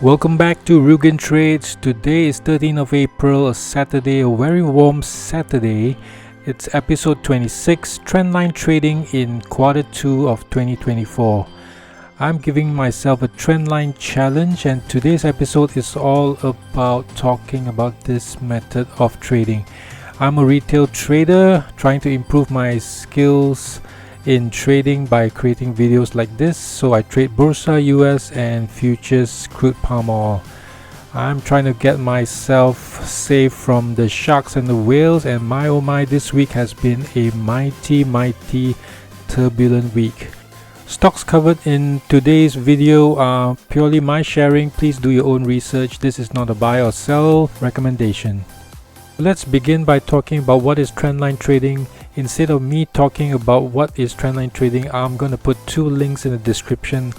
Welcome back to RyugenTrades. Today is 13th of April, a Saturday, a very warm Saturday. It's episode 26, Trendline Trading in Q2 of 2024. I'm giving myself a Trendline Challenge, and today's episode is all about talking about this method of trading. I'm a retail trader trying to improve my skills in trading by creating videos like this. So I trade Bursa US and futures crude palm oil. I'm trying to get myself safe from the sharks and the whales, and my oh my, this week has been a mighty turbulent week. Stocks covered in today's video are purely my sharing. Please do your own research. This is not a buy or sell recommendation. Let's begin by talking about what is trendline trading. Instead of me talking about what is trendline trading, I'm going to put two links in the description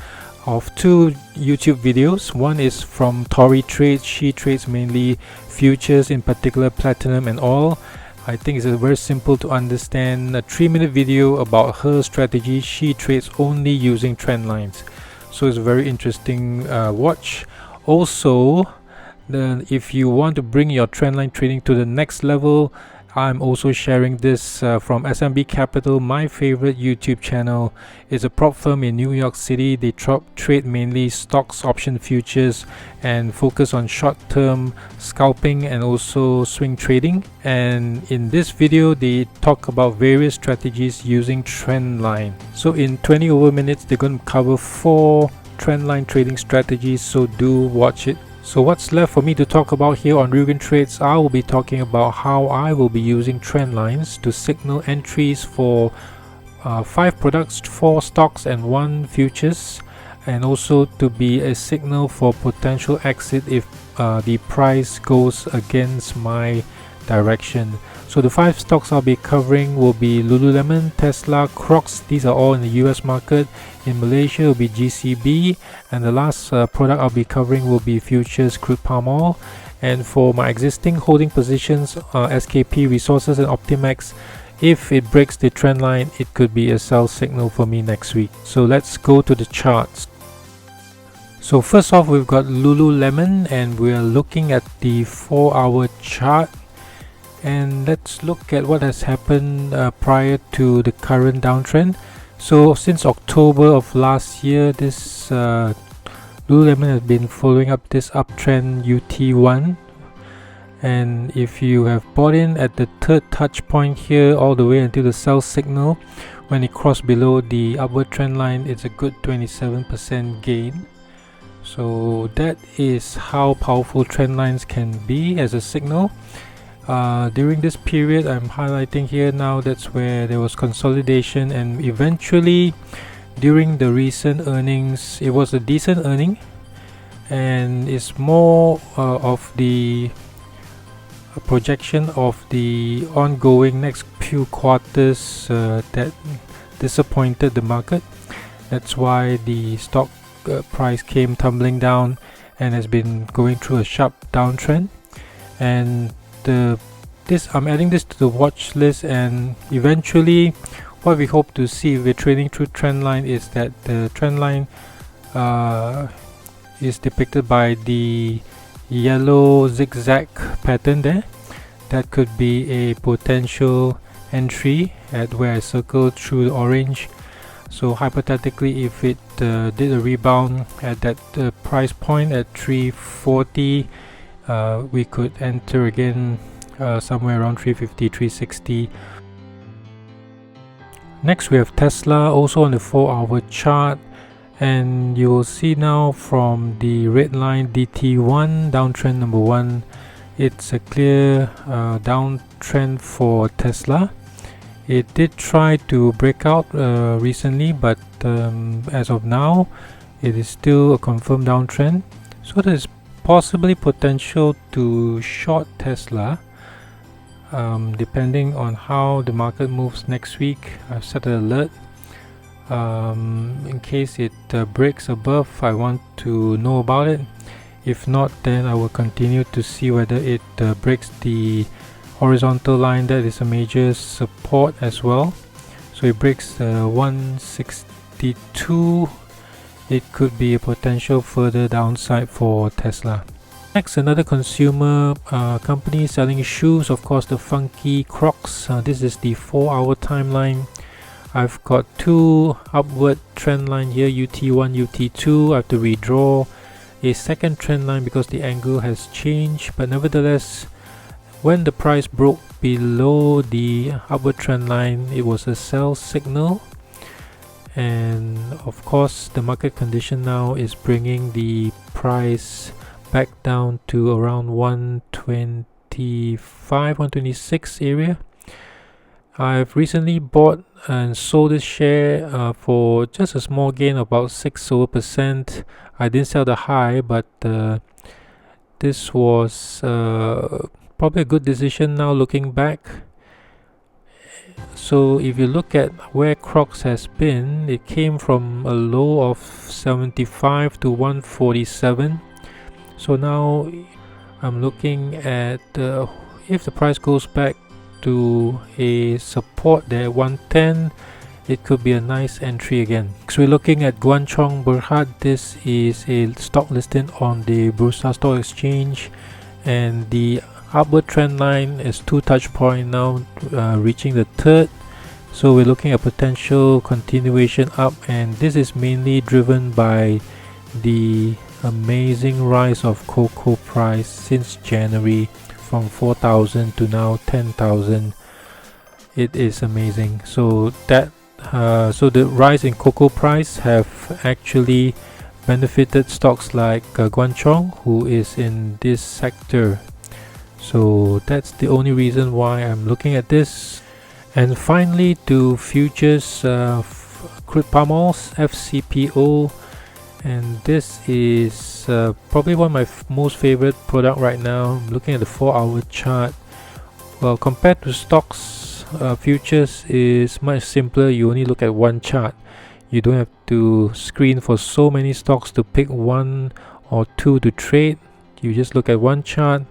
of two YouTube videos. One is from Tori Trades. She trades mainly futures, in particular platinum and oil. I think it's a very simple to understand, a 3-minute video about her strategy. She trades only using trend lines, so it's a very interesting watch. Also, if you want to bring your trendline trading to the next level, I'm also sharing this from SMB Capital, my favorite YouTube channel. It's a prop firm in New York City. They trade mainly stocks, option futures, and focus on short-term scalping and also swing trading. And in this video, they talk about various strategies using trendline. So in 20 over minutes, they're going to cover 4 trendline trading strategies, so do watch it. So what's left for me to talk about here on RyugenTrades? I will be talking about how I will be using trend lines to signal entries for 5 products, 4 stocks and 1 futures, and also to be a signal for potential exit if the price goes against my direction. So the 5 stocks I'll be covering will be Lululemon, Tesla, Crocs. These are all in the US market. In Malaysia, it will be GCB, and the last product I'll be covering will be futures crude palm oil. And for my existing holding positions, SKP, Resources, and Optimax, if it breaks the trend line, it could be a sell signal for me next week. So let's go to the charts. So first off, we've got Lululemon, and we're looking at the 4-hour chart. And let's look at what has happened prior to the current downtrend. So since October of last year, this Lululemon has been following up this uptrend UT1, and if you have bought in at the 3rd touch point here all the way until the sell signal, when it crossed below the upward trend line, it's a good 27% gain. So that is how powerful trend lines can be as a signal. During this period I'm highlighting here now, that's where there was consolidation, and eventually during the recent earnings, it was a decent earning, and it's more of the projection of the ongoing next few quarters that disappointed the market. That's why the stock price came tumbling down and has been going through a sharp downtrend. And I'm adding this to the watch list, and eventually what we hope to see if we're trading through trend line is that the trend line is depicted by the yellow zigzag pattern there. That could be a potential entry at where I circled through the orange. So hypothetically, if it did a rebound at that price point at 340, we could enter again somewhere around 350, 360. Next we have Tesla, also on the 4-hour chart, and you will see now from the red line DT1, downtrend number 1, it's a clear downtrend for Tesla. It did try to break out recently, but as of now it is still a confirmed downtrend. So there's possibly potential to short Tesla depending on how the market moves next week. I've set an alert in case it breaks above. I want to know about it. If not, then I will continue to see whether it breaks the horizontal line. That is a major support as well. So it breaks 162 it could be a potential further downside for Tesla. Next, another consumer company selling shoes, of course the funky Crocs. This is the 4-hour timeline. I've got two upward trend line here, UT1, UT2. I have to redraw a second trend line because the angle has changed, but nevertheless, when the price broke below the upward trend line, it was a sell signal. And of course, the market condition now is bringing the price back down to around 125, 126 area. I've recently bought and sold this share for just a small gain, about 6%. I didn't sell the high, but this was probably a good decision now looking back. So if you look at where Crocs has been, it came from a low of 75 to 147. So now I'm looking at if the price goes back to a support there, 110, it could be a nice entry again. So we're looking at Guangchong Berhad. This is a stock listed on the Bursa Stock Exchange, and the upward trend line is 2 touch point now, reaching the third. So we're looking at potential continuation up, and this is mainly driven by the amazing rise of cocoa price since January, from 4,000 to now 10,000. It is amazing. So that so the rise in cocoa price have actually benefited stocks like Guangchong, who is in this sector. So that's the only reason why I'm looking at this. And finally, to futures, crude palm oil, FCPO, and this is probably one of my most favorite product right now. I'm looking at the 4-hour chart. Well, compared to stocks, futures is much simpler. You only look at one chart. You don't have to screen for so many stocks to pick one or two to trade. You just look at one chart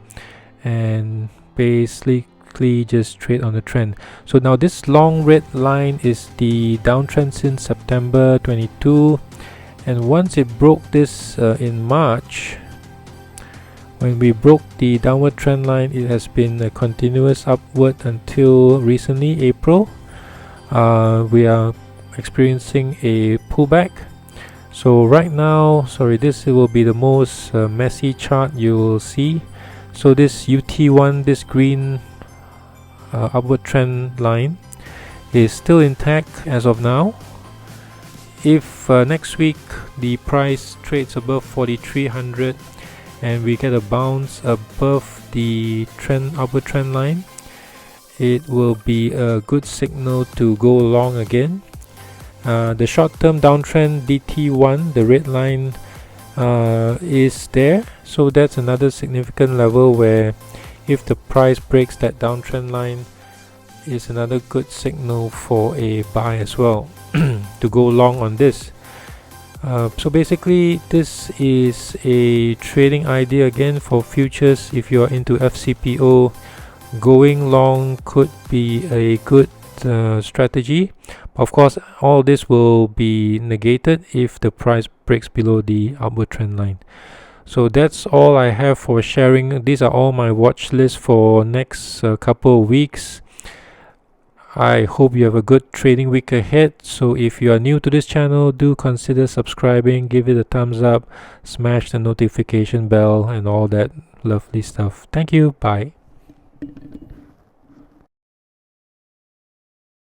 and basically just trade on the trend. So now this long red line is the downtrend since September 22, and once it broke this in March, when we broke the downward trend line, it has been a continuous upward until recently, April. We are experiencing a pullback. So right now, this will be the most messy chart you will see. So this UT1, this green upward trend line is still intact as of now. If next week the price trades above 4,300 and we get a bounce above the upward trend line, it will be a good signal to go long again. The short-term downtrend DT1, the red line, is there, so that's another significant level where if the price breaks that downtrend line, is another good signal for a buy as well to go long on this. So basically, this is a trading idea again for futures. If you are into FCPO, going long could be a good strategy. Of course, all this will be negated if the price breaks below the upward trend line. So that's all I have for sharing. These are all my watch lists for next couple of weeks. I hope you have a good trading week ahead. So if you are new to this channel, do consider subscribing, give it a thumbs up, smash the notification bell and all that lovely stuff. Thank you. Bye.